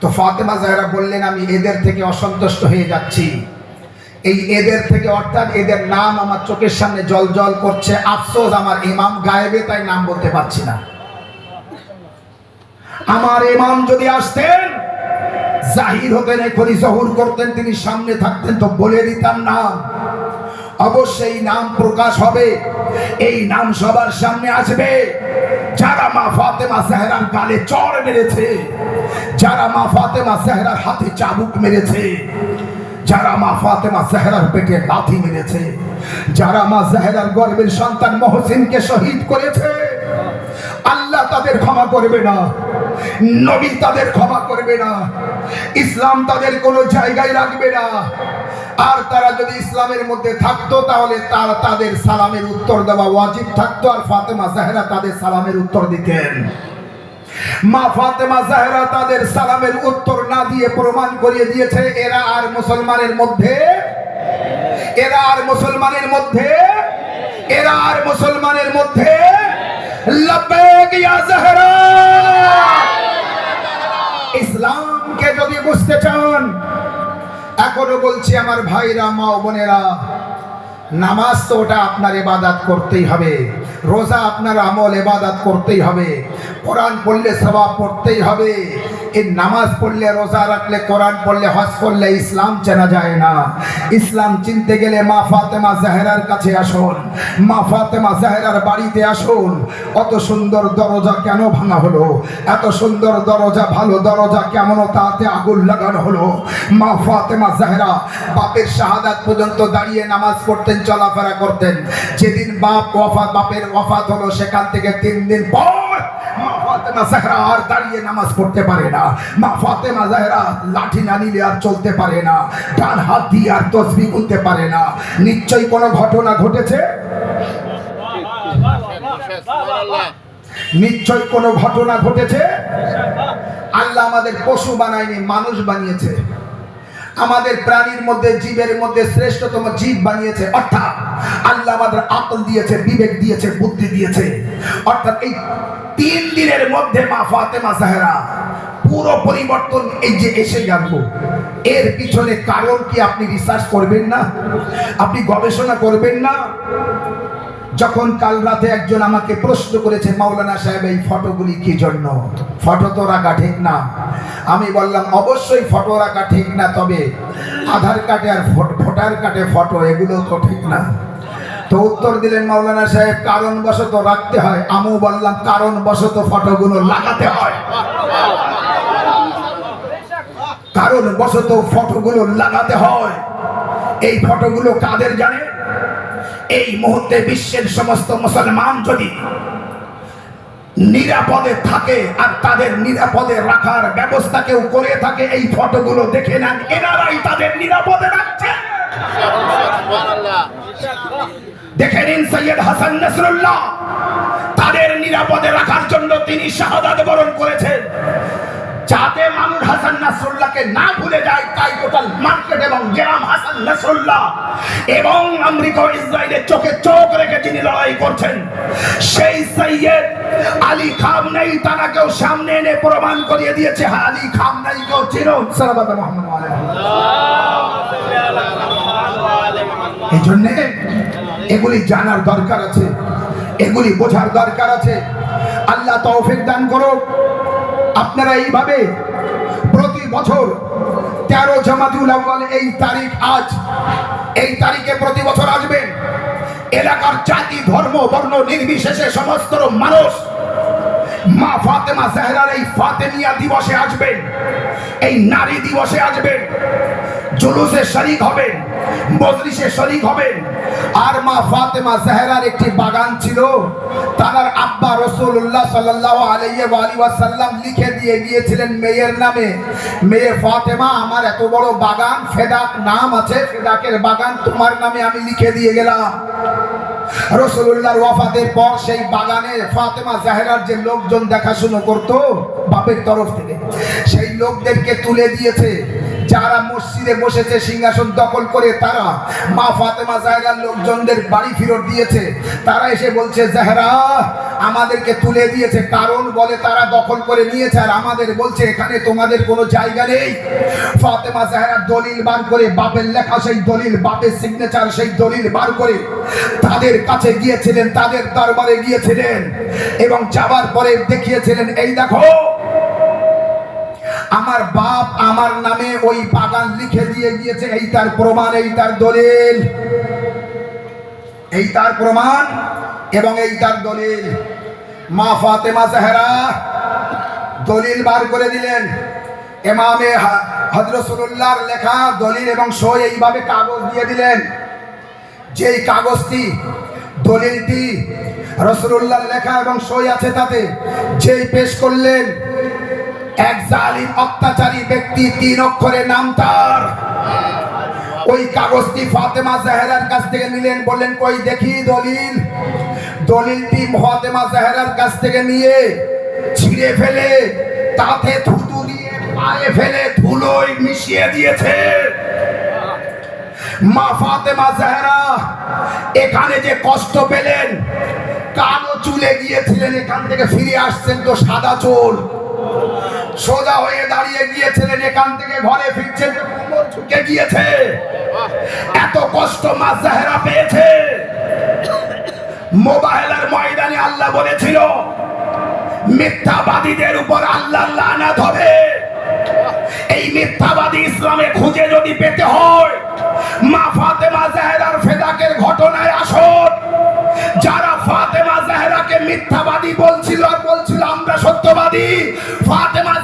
তো ফাতেমা জাহরা বললেন, আমি এদের থেকে অসন্তুষ্ট হয়ে যাচ্ছি। এই এদের থেকে অর্থাৎ এদের নাম আমার চোখের সামনে জল জল করছে। আফসোস আমার ইমাম গায়েবে, তাই নাম বলতে পারছি না। আমার ইমাম যদি আসতেন, জাহির হতেন, এখনই জহুর করতেন, তিনি সামনে থাকতেন, তো বলে দিতাম নাম। অবশ্যই নাম প্রকাশ হবে, এই নাম সবার সামনে আসবে। যারা মা ফাতেমা জাহরার গালে চড় মেরেছে, যারা মা ফাতেমা জাহরার হাতে চাবুক মেরেছে, যারা মা ফাতেমা জাহরার পেটে লাথি মেরেছে, যারা মা জাহরার গর্ভের সন্তান মহসিনকে শহীদ করেছে, আল্লাহ তাদের ক্ষমা করবে না, নবী তাদের ক্ষমা করবে না, ইসলাম তাদের কোনো জায়গায় রাখবে না। আর তারা যদি ইসলামের মধ্যে থাকতো, তাহলে তারা তাদের সালামের উত্তর দেওয়া ওয়াজিব থাকতো, আর ফাতেমা জাহরা তাদের সালামের উত্তর দিতেন। মা ফাতেমা জাহরা তাদের সালামের উত্তর না দিয়ে প্রমাণ করিয়ে দিয়েছে এরা আর মুসলমানের মধ্যে, এরা আর মুসলমানের মধ্যে, এরা আর মুসলমানের মধ্যে। লব্বাইক ইয়া জাহরা। ইসলামকে যদি বুঝতে চান, এখনো বলছি আমার ভাইরা, মা ও বোনেরা, নামাজ তো ওটা আপনার ইবাদত করতেই হবে, রোজা আপনার আমল ইবাদত করতেই হবে, কোরআন পড়লে সওয়াব পড়তেই হবে। এই নামাজ পড়লে, রোজা রাখলে, কোরআন পড়লে, হজ করলে ইসলাম চেনা যায় না। ইসলাম চিনতে গেলে মা ফাতেমা জাহরার কাছে আসুন, মা ফাতেমা জাহরার বাড়িতে আসুন। অত সুন্দর দরজা কেন ভাঙা হলো? এত সুন্দর দরজা, ভালো দরজা কেমন তাতে আগুন লাগানো হলো? মা ফাতেমা জাহরা বাপের শাহাদাত পর্যন্ত দাঁড়িয়ে নামাজ পড়তেন, চলাফেরা করতেন। যেদিন বাপের ওয়াফাত হলো, সেখান থেকে 3 দিন পর মা ফাতেমা জাহরা আর দাঁড়িয়ে নামাজ পড়তে পারে না। মা ফাতেমা জাহরা লাঠি না নিলে আর চলতে পারে না, ডান হাত দিয়ে আর তাসবিহ গুনতে পারে না। নিশ্চয়ই কোনো ঘটনা ঘটেছে, নিশ্চয়ই কোনো ঘটনা ঘটেছে। আল্লাহ আমাদের পশু বানায়নি, মানুষ বানিয়েছে। আমাদের প্রাণীর মধ্যে, জীবের মধ্যে শ্রেষ্ঠতম জীব বানিয়েছে। অর্থাৎ আল্লাহ আমাদের আকল দিয়েছে, বিবেক দিয়েছে, বুদ্ধি দিয়েছে। অর্থাৎ এই 3 দিনের মধ্যে মা ফাতেমা জাহরা পুরো পরিবর্তন এই যে এসে গেল, এর পিছনে কারণ কি আপনি রিসার্চ করবেন না? আপনি গবেষণা করবেন না? যখন কাল রাতে একজন আমাকে প্রশ্ন করেছে, মাওলানা সাহেব এই ফটোগুলি কি জন্য? ফটো তো রাখা ঠিক না। আমি বললাম অবশ্যই ফটো রাখা ঠিক না, তবে আধার কার্ডে আর ভোটার কার্ডে ফটো, এগুলো তো ঠিক না। তো উত্তর দিলেন মাওলানা সাহেব কারণবশত রাখতে হয়। আমিও বললাম কারণবশত ফটোগুলো লাগাতে হয়, কারণবশত ফটোগুলো লাগাতে হয়। এই ফটোগুলো কাদের জানে? এই মুহূর্তে বিশ্বের সমস্ত মুসলমান যদি নিরাপদে থাকে আর তাদের নিরাপদে রাখার ব্যবস্থা কেউ করে থাকে, এই ফটোগুলো দেখে নেন, এনারাই তাদের নিরাপদে রাখছে। দেখে নিন সৈয়দ হাসান নাসরুল্লাহ, তাদের নিরাপদে রাখার জন্য তিনি শাহাদাত বরণ করেছেন। যাতে মানুষ হাসান নাসরুল্লাহকে না ভুলে যায়, তাই টোটাল মার্কেট এবং গ্রাম হাসান নাসরুল্লাহ এবং আমেরিকা ও ইসরায়েলের চোখে চোখ রেখে যিনি লড়াই করছেন, সেই সৈয়দ আলী খামনেই তারাকেও সামনে এনে প্রমাণ করিয়ে দিয়েছে। আলী খামনেইকেও চিনো। সাল্লাল্লাহু আলাইহি ওয়াসাল্লাম। এই জন্য এগুলি জানার দরকার আছে, এগুলি বোঝার দরকার আছে। আল্লাহ তৌফিক দান করো। আপনারা এইভাবে প্রতি বছর 13 জামাতুল আউয়াল এই তারিখ, আজ এই তারিখে প্রতি বছর আসবেন। এলাকার জাতি, ধর্ম, বর্ণ নির্বিশেষে সমস্ত মানুষ মা ফাতেমা জাহরার এই ফাতেমিয়া দিবসে আসবেন, এই নারী দিবসে আসবেন, জুলুসে শরীক হবেন, মজলিসে শরীক হবেন। আর মা ফাতেমা জাহরার একটি বাগান ছিল, তার আব্বা রাসূলুল্লাহ সাল্লাল্লাহু আলাইহি ওয়াসাল্লাম লিখে দিয়ে গিয়েছিলেন মেয়ের নামে, মেয়ে ফাতেমা আমার এত বড় বাগান, ফেদাক নাম আছে, ফেদাকের বাগান তোমার নামে আমি লিখে দিয়ে গেলাম। রাসূলুল্লাহর ওয়াফাতের পর সেই বাগানে ফাতেমা জাহরার যে লোকজন দেখাশোনা করত বাপের তরফ থেকে, সেই লোকদেরকে তুলে দিয়েছে। যারা মসজিদে বসেছে সিংহাসন দখল করে, তারা মা ফাতেমা জাহরার লোকজনদের বাড়ি ফেরত দিয়েছে। তারা এসে বলছে জাহরা আমাদেরকে তুলে দিয়েছে, কারণ বলে তারা দখল করে নিয়েছে আর আমাদের বলছে এখানে তোমাদের কোনো জায়গা নেই। ফাতেমা জাহরা দলিল বার করে, বাপের লেখা সেই দলিল, বাপের সিগনেচার সেই দলিল বার করে তাদের কাছে গিয়েছিলেন, তাদের দরবারে গিয়েছিলেন এবং যাবার পরে দেখিয়েছিলেন, এই দেখো আমার বাপ আমার নামে ওই বাগান লিখে দিয়ে গিয়েছে, এই তার প্রমাণ, এই তার দলিল, এই তার প্রমাণ এবং এই তার দলিল। মা ফাতেমা জাহরা দলিল বার করে দিলেন। ইমামে হযরত রাসূলুল্লাহর লেখা দলিল এবং সই এইভাবে কাগজ দিয়ে দিলেন। যেই কাগজটি, দলিলটি রাসূলুল্লাহর লেখা এবং সই আছে, তাতে যেই পেশ করলেন, এক জালিম অত্যাচারী ব্যক্তি, 3 অক্ষরে নাম তার, ওই কাগজটি ফাতেমা জাহরার কাছ থেকে নিলেন, বললেন কই দেখি দলিল। দলিলটি ফাতেমা জাহরার কাছ থেকে নিয়ে ছিঁড়ে ফেলে তাতে থুতু দিয়ে পায়ে ফেলে ধুলোয় মিশিয়ে দিয়েছে। মা ফাতেমা জাহরা এখানে যে কষ্ট পেলেন, কালো চুলে গিয়েছিলেন, এখান থেকে ফিরে আসছেন তো সাদা চুল, সোজা হয়ে দাঁড়িয়ে গিয়েছিলেন, এখান থেকে ঘরে ফিরছেন তো কোমর ঝুঁকে গিয়েছে। এত কষ্ট মা জাহরা পেয়েছে। মোবাইলের ময়দানে আল্লাহ বলেছিল মিথ্যাবাদীদের উপর আল্লাহর লানত হবে। এই মিথ্যাবাদী ইসলামে খুঁজে যদি পেতে হয়, মা ফাতেমা জাহরার ফেদাকের ঘটনায় আসুন। যারা ফাতেমা জাহরাকে মিথ্যাবাদী বলছিল আর বলছিল আমরা সত্যবাদী, ফাতেমা